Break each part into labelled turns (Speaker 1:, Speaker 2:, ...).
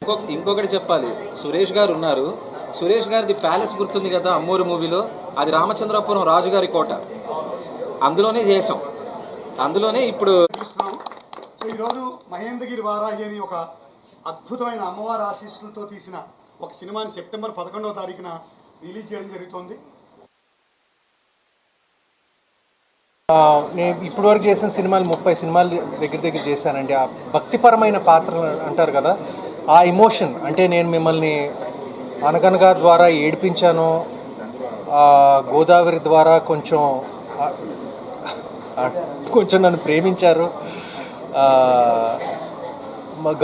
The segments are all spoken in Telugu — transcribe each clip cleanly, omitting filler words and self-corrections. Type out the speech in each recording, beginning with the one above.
Speaker 1: ఇంకొకటి చెప్పాలి, సురేష్ గారు ఉన్నారు. సురేష్ గారిది ప్యాలెస్ గుర్తుంది కదా అమ్మూరు మూవీలో, అది రామచంద్రపురం రాజుగారి కోట, అందులోనే చేసాం, అందులోనే ఇప్పుడు.
Speaker 2: సో ఈరోజు మహేంద్రగిరి వారాహి అని ఒక అద్భుతమైన అమ్మవారి ఆశీస్సులతో తీసిన ఒక సినిమాని సెప్టెంబర్ 11వ తారీఖున రిలీజ్ చేయడం జరుగుతుంది.
Speaker 3: నేను ఇప్పటివరకు చేసిన సినిమాలు 30 సినిమాలు దగ్గర చేశానండి. ఆ భక్తిపరమైన పాత్ర అంటారు కదా, ఆ ఎమోషన్ అంటే నేను మిమ్మల్ని అనగనగా ద్వారా ఏడిపించాను, గోదావరి ద్వారా కొంచెం నన్ను ప్రేమించారు,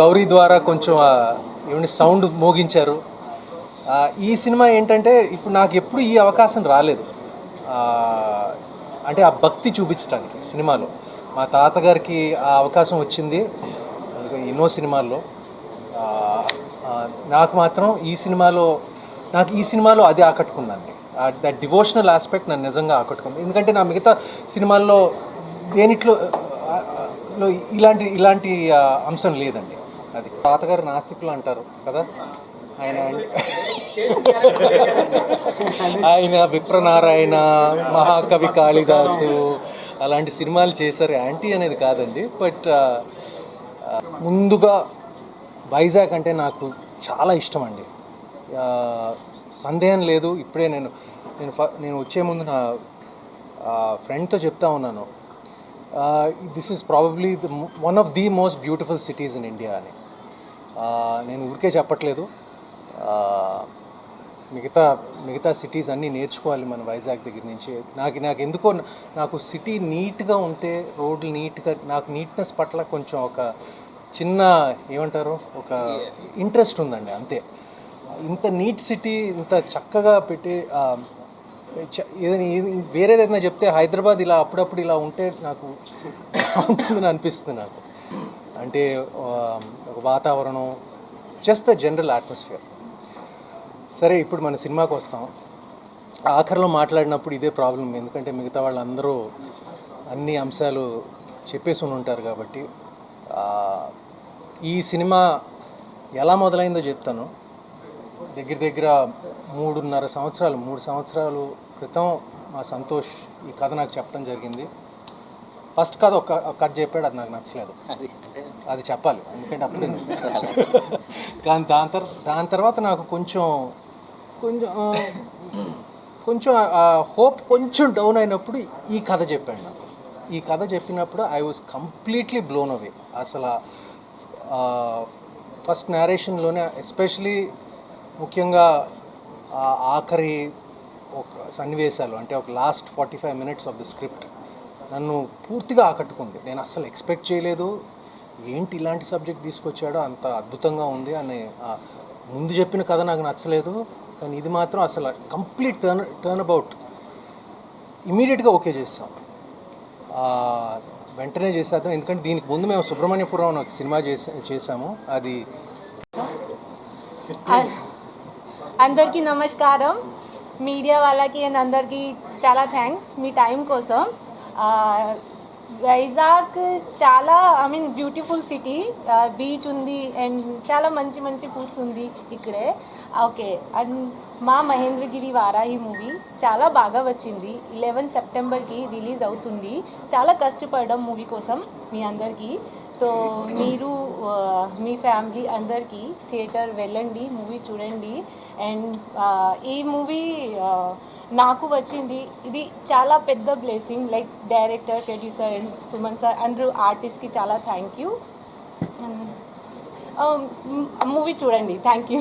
Speaker 3: గౌరీ ద్వారా కొంచెం ఏమైనా సౌండ్ మోగించారు. ఈ సినిమా ఏంటంటే ఇప్పుడు నాకు ఎప్పుడు ఈ అవకాశం రాలేదు, అంటే ఆ భక్తి చూపించడానికి సినిమాలో. మా తాతగారికి ఆ అవకాశం వచ్చింది ఎన్నో సినిమాల్లో, నాకు మాత్రం ఈ సినిమాలో అది ఆకట్టుకుందండి. ద డివోషనల్ ఆస్పెక్ట్ నన్ను నిజంగా ఆకట్టుకుంది. ఎందుకంటే నా మిగతా సినిమాల్లో దేనిట్లో ఇలాంటి అంశం లేదండి. అది తాతగారు నాస్తికులు అంటారు కదా, ఆయన విప్రనారాయణ, మహాకవి కాళిదాసు అలాంటి సినిమాలు చేశారు. యాంటీ అనేది కాదండి, బట్ ముందుగా వైజాగ్ అంటే నాకు చాలా ఇష్టం అండి, సందేహం లేదు. ఇప్పుడే నేను వచ్చే ముందు నా ఫ్రెండ్తో చెప్తా ఉన్నాను, this is probably one of the most beautiful cities in India అని. నేను ఊరికే చెప్పట్లేదు, మిగతా సిటీస్ అన్నీ నేర్చుకోవాలి మన వైజాగ్ దగ్గర నుంచి. నాకు ఎందుకో నాకు సిటీ నీట్గా ఉంటే, రోడ్లు నీట్గా, నాకు నీట్నెస్ పట్ల కొంచెం ఒక చిన్న ఏమంటారు ఒక ఇంట్రెస్ట్ ఉందండి, అంతే. ఇంత నీట్ సిటీ ఇంత చక్కగా పెట్టి వేరేదైనా చెప్తే హైదరాబాద్ ఇలా అప్పుడప్పుడు ఇలా ఉంటే నాకు ఉంటుందని అనిపిస్తుంది నాకు. అంటే ఒక వాతావరణం, జస్ట్ ద జనరల్ అట్మాస్ఫియర్. సరే, ఇప్పుడు మన సినిమాకి వస్తాం. ఆఖరిలో మాట్లాడినప్పుడు ఇదే ప్రాబ్లం, ఎందుకంటే మిగతా వాళ్ళందరూ అన్ని అంశాలు చెప్పేసి ఉంటారు కాబట్టి. ఈ సినిమా ఎలా మొదలైందో చెప్తాను. దగ్గర 3 సంవత్సరాలు క్రితం మా సంతోష్ ఈ కథ నాకు చెప్పడం జరిగింది. ఫస్ట్ కథ ఒక కథ చెప్పాడు, అది నాకు నచ్చలేదు, అది చెప్పాలి ఎందుకంటే అప్పుడే. కానీ దాని తర్వాత నాకు కొంచెం హోప్ కొంచెం డౌన్ అయినప్పుడు ఈ కథ చెప్పాడు నాకు. ఈ కథ చెప్పినప్పుడు I was completely blown away. అసలు ఫస్ట్ నేరేషన్లోనే ఎస్పెషలీ ముఖ్యంగా ఆఖరి ఒక సన్నివేశాలు, అంటే ఒక last 45 minutes of the script నన్ను పూర్తిగా ఆకట్టుకుంది. నేను అస్సలు ఎక్స్పెక్ట్ చేయలేదు, ఏంటి ఇలాంటి సబ్జెక్ట్ తీసుకొచ్చాడో, అంత అద్భుతంగా ఉంది అని. ముందు చెప్పిన కథ నాకు నచ్చలేదు, కానీ ఇది మాత్రం అసలు కంప్లీట్ టర్న్ అబౌట్. ఇమీడియట్గా ఓకే చేస్తాం, వెంటనే చేసేద్దాం. ఎందుకంటే దీనికి ముందు మేము సుబ్రహ్మణ్యపురం ఒక సినిమా చేసాము. అది
Speaker 4: అందరికీ నమస్కారం, మీడియా వాళ్ళకి అండ్ అందరికీ చాలా థ్యాంక్స్ మీ టైం కోసం. వైజాగ్ చాలా బ్యూటిఫుల్ సిటీ, బీచ్ ఉంది అండ్ చాలా మంచి ఫుడ్స్ ఉంది ఇక్కడే. ఓకే, అండ్ మా మహేంద్రగిరి వారాహి మూవీ చాలా బాగా వచ్చింది. 11 సెప్టెంబర్కి రిలీజ్ అవుతుంది. చాలా కష్టపడడం మూవీ కోసం మీ అందరికీ. సో మీరు మీ ఫ్యామిలీ అందరికీ థియేటర్ వెళ్ళండి, మూవీ చూడండి. అండ్ ఈ మూవీ నాకు వచ్చింది, ఇది చాలా పెద్ద blessing. Like director, producer and Suman sir అందరూ ఆర్టిస్ట్కి చాలా థ్యాంక్ యూ. మూవీ చూడండి, థ్యాంక్ యూ.